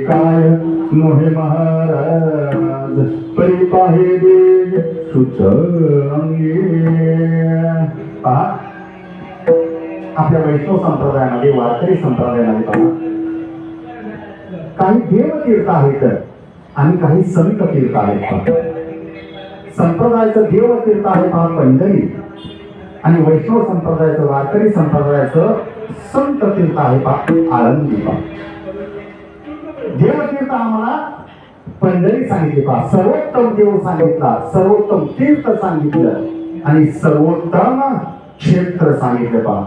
काय मोहे महाराज परी पाहे देज सुच अंगे. पहा, आपल्या वैष्णव संप्रदायामध्ये, वारकरी संप्रदायामध्ये पहा, काही देवतीर्थ आहेत आणि काही संत तीर्थ आहेत. संप्रदायाचं देवतीर्थ आहे पहा पंढरी, आणि वैष्णव संप्रदायाचं, वारकरी संप्रदायाचं संत तीर्थ आहे पहा आळंदी. पहा, देवतीर्थ आम्हाला पंढरी सांगितली पहा, सर्वोत्तम देव सांगितला, सर्वोत्तम तीर्थ सांगितलं आणि सर्वोत्तम क्षेत्र सांगितलं. पहा,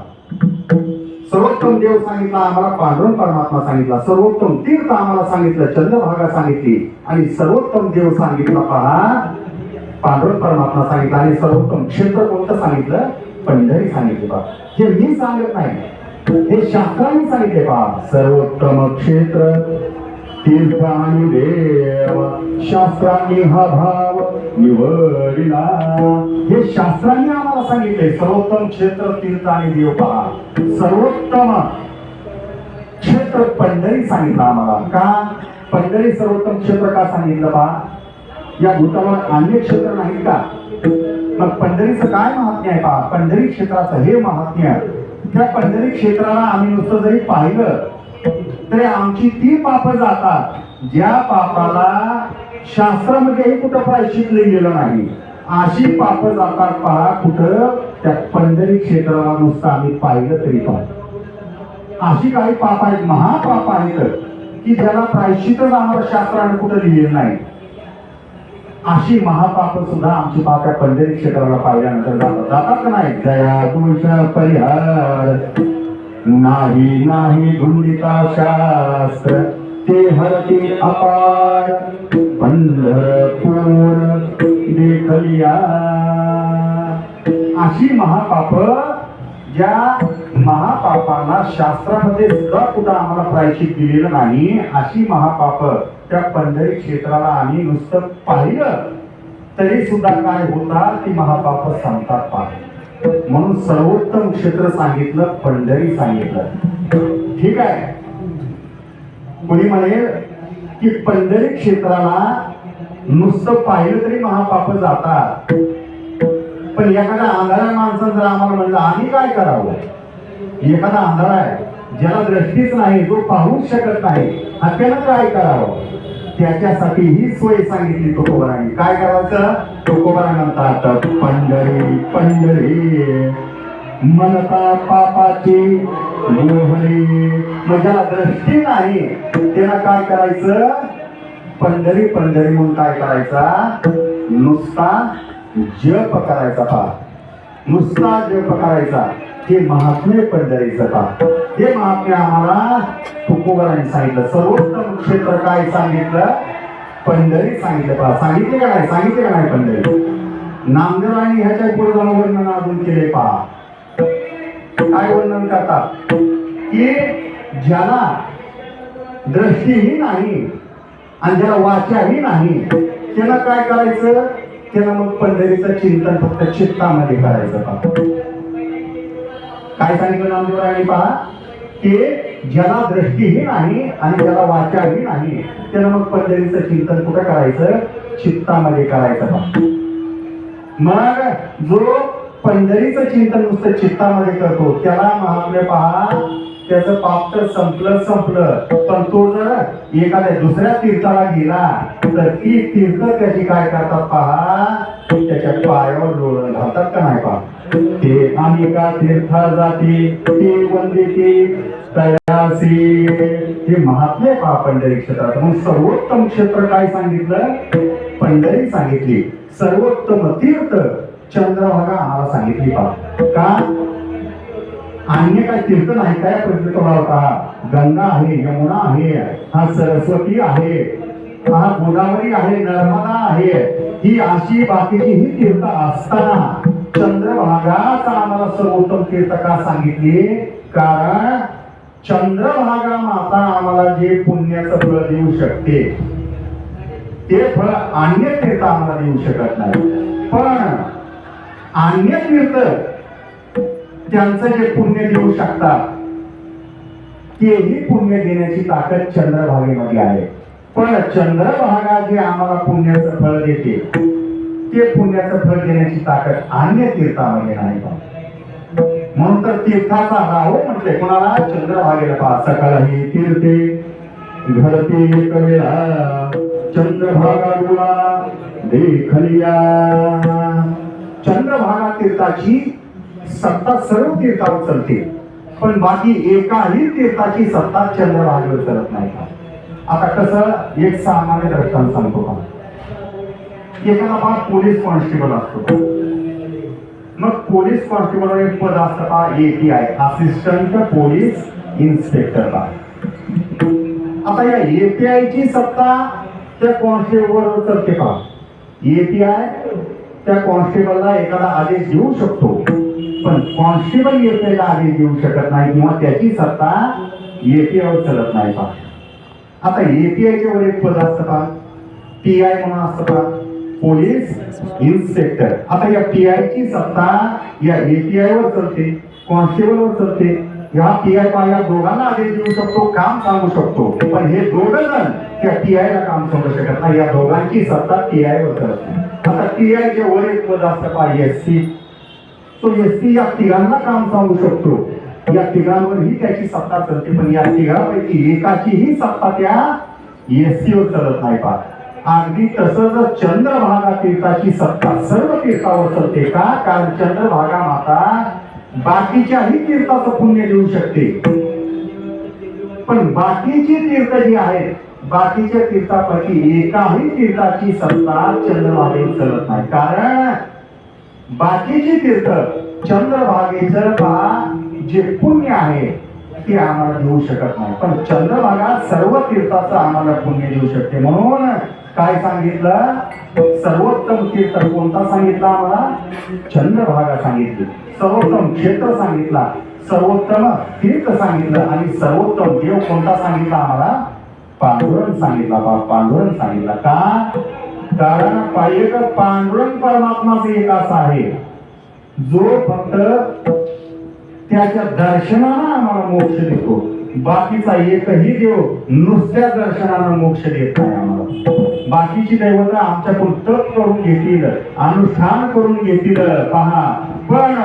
सर्वोत्तम देव सांगितला आम्हाला पांडुरंग परमात्मा सांगितला, सर्वोत्तम तीर्थ आम्हाला सांगितलं चंद्रभागा सांगितली, आणि सर्वोत्तम देव सांगितला पहा पांडुरंग परमात्मा सांगितला, आणि सर्वोत्तम क्षेत्र कोणतं सांगितलं पंढरी सांगितले. पहा, हे मी सांगत नाही, हे शास्त्रांनी सांगितले. पहा, सर्वोत्तम क्षेत्र तीर्थ आणि देव शास्त्रांनी हा भाव निवडिला. हे शास्त्रांनी आम्हाला सांगितले, सर्वोत्तम क्षेत्र तीर्थ आणि देव. पहा, सर्वोत्तम क्षेत्र पंढरी सांगितलं आम्हाला. का पंढरी सर्वोत्तम क्षेत्र का सांगितलं? पहा, या भूतावर अन्य क्षेत्र नाही का? मग पंढरीचं काय महात्म्य आहे? पहा, पंढरी क्षेत्राचं हे महात्म्य. त्या पंढरी क्षेत्राला आम्ही नुसतं जरी पाहिलं तरी आमची ती पाप जातात ज्या पापाला शास्त्रामध्ये कुठं प्रायश्चित लिहिलेलं नाही. अशी पाप जातात पहा कुठं? त्या पंढरी क्षेत्राला नुसतं आम्ही पाहिलं तरी. पहा, अशी काही पाप आहेत, महापाप आहेत की ज्याला प्रायश्चितच आम्हाला शास्त्राने कुठं लिहिलेलं नाही. अशी महापाप सुद्धा आमची पाप त्या पंढरी क्षेत्राला पाहिल्यानंतर जातात का नाही? दया दोष परिहार नाही नाही धुंदिता शास्त्र ते हरते अपार पंढरपूर देखलिया. अशी महापाप, ज्या महापापांना शास्त्रामध्ये सुद्धा कुठं आम्हाला प्रायश्चित दिलेलं नाही, अशी महापाप त्या पंढरी क्षेत्राला आम्ही नुसतं पाहिलं तरी सुद्धा काय होतात? ती महापाप सांगतात. पहा, म्हणून सर्वोत्तम क्षेत्र सांगितलं, पंढरी सांगितलं. ठीक आहे, कोणी म्हणेल की पंढरी क्षेत्राला नुसतं पाहिलं तरी महापाप जातात, पण एखाद्या आंधळ्या माणसानं जर आम्हाला म्हणलं आम्ही काय करावं? एखादा आंधळा आहे, ज्याला दृष्टीच नाही, जो पाहूच शकत नाही, त्यानं काय करावं? त्याच्यासाठी ही सोय सांगितली तुकोबारांनी. काय करायचं? तुकोबारा म्हणतात पंढरी पंढरी मनता पापाची मोहरी. मग ज्याला दृष्टी नाही त्याला काय करायचं? पंढरी पंढरी म्हणून काय करायचा? नुसता जप करायचा. पहा, नुसता जप करायचा. हे महात्म्य पंढरीचं. पहा, हे महात्म्य आम्हाला तुकोबारांनी सांगितलं. सर्वोत्तम क्षेत्र काय सांगितलं? पंढरी सांगितलं. पहा, सांगितले का नाही? सांगितले का नाही पंढरी? नामदेवांनी ह्याच्या पुढे जाऊन वर्णन अजून केले. पहा, काय वर्णन करतात की ज्याला दृष्टीही नाही आणि ज्याला वाचाही नाही त्याला काय करायचं? त्याला मग पंढरीचं चिंतन फक्त चित्तामध्ये करायचं. पहा, काय सांगितलं नामदेवांनी? पहा, की ज्याला दृष्टीही नाही आणि ज्याला वाचाही नाही त्याला मग पंढरीचं चिंतन कुठं करायचं? चित्तामध्ये करायचं. पहा, मग जो पंढरीचं चिंतन नुसतं चित्तामध्ये करतो त्याला महात्म्य. पहा, त्याचं पाप तर संपलं, पण तो जर एखाद्या दुसऱ्या तीर्थाला गेला तर ती तीर्थ त्याची काय करतात? पहा, त्याच्या पायावर लोळण घालतात का नाही? पहा, ते अनेका तीर्था जाती ते वंदिते तयासी. हे महात्म्य पहा पंढरी क्षेत्रात. म्हणून सर्वोत्तम क्षेत्र काय सांगितलं? पंढरी सांगितली. सर्वोत्तम तीर्थ चंद्रभागा आम्हाला सांगितली. पहा, का अन्य काय तीर्थ नाही काय? पृथ्वीतलावर पहा, गंगा आहे, यमुना आहे, हा सरस्वती आहे, हा गोदावरी आहे, नर्मदा आहे. ही अशी बाकीची ही तीर्थ असताना चंद्रभागाच आम्हाला सर्वोत्तम तीर्थ का सांगितली? कारण चंद्रभागा माता आम्हाला जे पुण्याचं फळ देऊ शकते ते फळ अन्य तीर्थ आम्हाला देऊ शकत नाही. पण अन्य तीर्थ त्यांचं जे पुण्य देऊ शकतात तेही पुण्य देण्याची ताकद चंद्रभागेमध्ये आहे. पण चंद्रभागा जे आम्हाला पुण्याचं फळ देते ते पुण्याचं फळ देण्याची ताकद अन्य तीर्थामध्ये नाही. म्हणून तर तीर्थाचा राहो म्हटले कोणाला? चंद्रभागेला. पहा, सकाळ ही तीर्थे घडते एक वेळा चंद्रभागा डोळा देखलिया. चंद्रभागा तीर्थाची सत्ता सर्व तीर्थावर चालते, पण बाकी एकाही तीर्थाची सत्ता चंद्रभागेवर चालत नाही. आता कसं, एक सामान्य दृष्टांत सांगतो का. एखादा बाप पोलीस कॉन्स्टेबल असतो, मग पोलीस कॉन्स्टेबल एक पद असतं का? API, असिस्टंट पोलीस इन्स्पेक्टरला. आता या API ची सत्ता त्या कॉन्स्टेबलवर चालते का? API त्या कॉन्स्टेबलला एखादा आदेश देऊ शकतो, पण कॉन्स्टेबल API ला आदेश देऊ शकत नाही किंवा त्याची सत्ता API वर चालत नाही का? आता API च्या वर एक पद असतं का? PI म्हणून असतं का? Police inspector. आता या PI ची सत्ता या API वर चालते, कॉन्स्टेबल वर चालते. या PI या दोघांना आदेश देऊ शकतो, काम सांगू शकतो, पण हे दोघं जण त्या PI ला काम सांगू शकत नाही. या दोघांची सत्ता PI वर चालते. आता PI च्या वर एक पद असतं का? SC. तो SC या तिघांना काम सांगू शकतो, या तिघांवरही त्याची सत्ता चालते, पण या तिघांपैकी एकाचीही सत्ता त्या SC वर चालत नाही. पा अगदी तसंच चंद्रभागा तीर्थाची सत्ता सर्व तीर्थावर चालते का? कारण चंद्रभागा माता बाकीच्याही तीर्थाचं पुण्य देऊ शकते, पण बाकीची तीर्थ जी आहेत, बाकीच्या तीर्थापैकी एकाही तीर्थाची सत्ता चंद्रभागेवर चालत नाही. कारण बाकीची तीर्थ चंद्रभागेचं जे पुण्य आहे ते आम्हाला देऊ शकत नाही, पण चंद्रभागा सर्व तीर्थाचं आम्हाला पुण्य देऊ शकते. म्हणून काय सांगितलं? सर्वोत्तम तीर्थ कोणता सांगितला आम्हाला? चंद्रभागा सांगितली. सर्वोत्तम क्षेत्र सांगितला, सर्वोत्तम तीर्थ सांगितलं, आणि सर्वोत्तम देव कोणता सांगितला आम्हाला? पांडुरंग सांगितला. पांडुरंग सांगितला का? कारण पांडुरंग परमात्माचा एक असा आहे जो फक्त त्याच्या दर्शनानं आम्हाला मोक्ष देतो. बाकीचा एकही देव नुसत्या दर्शनानं मोक्ष देत नाही आम्हाला. बाकीची दैवत आमच्याकडून तप करून घेतील, अनुष्ठान करून घेतील, पहा, पण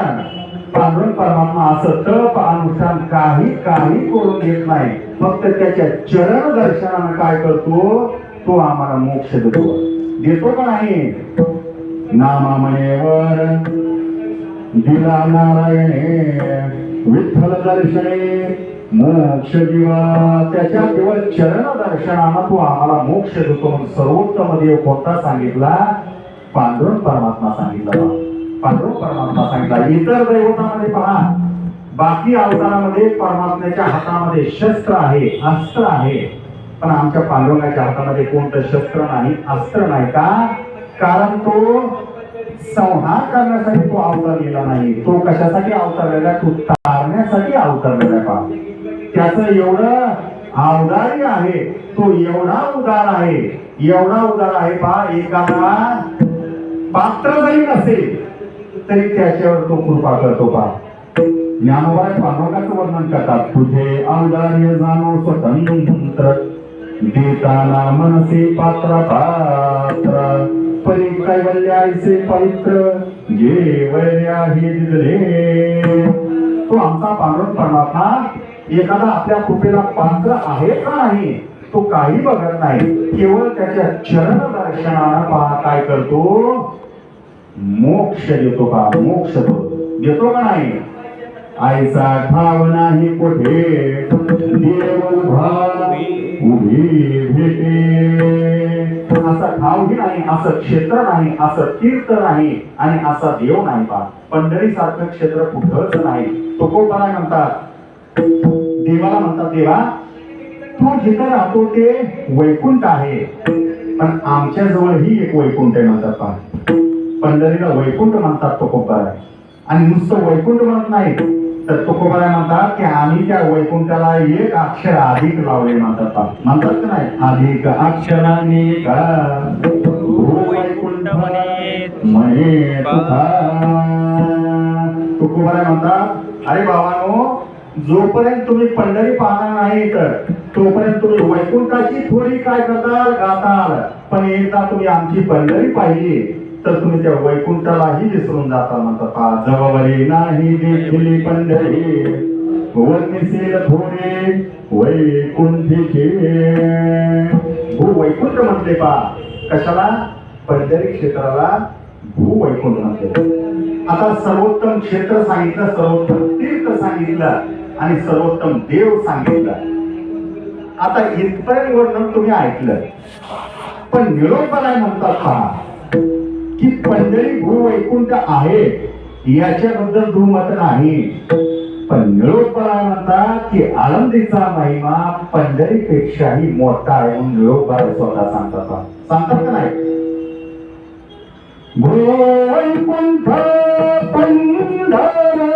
पांडुरंग परमात्मा असं तप अनुष्ठान काही करून घेत नाही. फक्त त्याच्या चरण दर्शनानं काय करतो? तो आम्हाला मोक्ष देतो का नाही? नामामनेवर दिला नारायणे विठ्ठल दर्शने मोक्ष दिवा. त्याच्या केवळ चरण दर्शनानं तो आम्हाला मोक्ष देतो. म्हणून सर्वोत्तम देव कोणता सांगितला? पांडुरंग परमात्मा सांगितला. पांडुरंग परमात्मा सांगितला. इतर दैवतामध्ये पहा, बाकी अवतारामध्ये परमात्म्याच्या हातामध्ये शस्त्र आहे, अस्त्र आहे, पण आमच्या पांडुरंगाच्या हातामध्ये कोणतं शस्त्र नाही, अस्त्र नाही. का? कारण तो संहार करण्यासाठी तो अवतरलेला नाही. तो कशासाठी अवतरलेला? तो तारण्यासाठी अवतरलेला. का? त्याचं एवढं अवदारी आहे, तो एवढा उदार आहे, एवढा उदार आहे. पहा, एखादा पात्र जरी नसेल तरी त्याच्यावर तो कृपा करतो. पहा, ज्ञानोबा पांडुरंगाचं वर्णन करतात. तुझे औदार्य जाणो स्वतंत्र देताना मनसे पात्र परी कैवल्याचे पवित्र जे वैर्या हे दिले. तो आमचा पांडुरंग परमात्मा एखादा आपल्या कृपेला पात्र आहे का नाही तो काही बघत नाही. केवळ त्याच्या चरण दर्शनानं पहा काय करतो? मोक्ष देतो. का? मोक्ष देतो का नाही? आईचा ठाव नाही कोठे देव उभी भेटे. असा ठावही नाही, असं क्षेत्र नाही, असं तीर्थ नाही, आणि असा देव नाही. पहा, पंढरी सारखं क्षेत्र कुठंच नाही. तो कोणाला म्हणतात? देवाला म्हणतात, देवा तू जिथं राहतो ते वैकुंठ आहे, पण आमच्या जवळ ही एक वैकुंठ आहे म्हणतात. पहा, पंढरीला वैकुंठ म्हणतात तुकोबाराय, आणि नुसतं वैकुंठ म्हणत नाही तर तुकोबाराय म्हणतात की आम्ही त्या वैकुंठाला एक अक्षर अधिक लावले म्हणतात. म्हणतात की नाही? अधिक अक्षराने वैकुंठ म्हणे तुकोबाराय म्हणतात, अरे बाबांनो, जोपर्यंत तुम्ही पंढरी पाहणार नाही तर तोपर्यंत तुम्ही वैकुंठाची थोडी काय करताल गाताल, पण एकदा तुम्ही आमची पंढरी पाहिली तर तुम्ही त्या वैकुंठालाही विसरून जाता. म्हणतात जवळी नाही देखील पंढरी वनिसेल थोडे वैकुंठीचे. वैकुंठ म्हटले पा कशाला? पंढरी क्षेत्राला भूवैकुंठ म्हटले. आता सर्वोत्तम क्षेत्र सांगितलं, सर्वोत्तम तीर्थ सांगितलं आणि सर्वोत्तम देव सांगितलं. आता इथपर्यंत वर्णन तुम्ही ऐकलं, पण निरोपणाय म्हणतात पहा की पंढरी भूवैकुंठ आहे याच्याबद्दल दुमत नाही, पण निरोपणाय म्हणतात की आळंदीचा महिमा पंढरीपेक्षाही मोठा आहे म्हणून निरोपणाय स्वतः सांगतात. सांगतात का नाही? भूवैकुंठ पंढर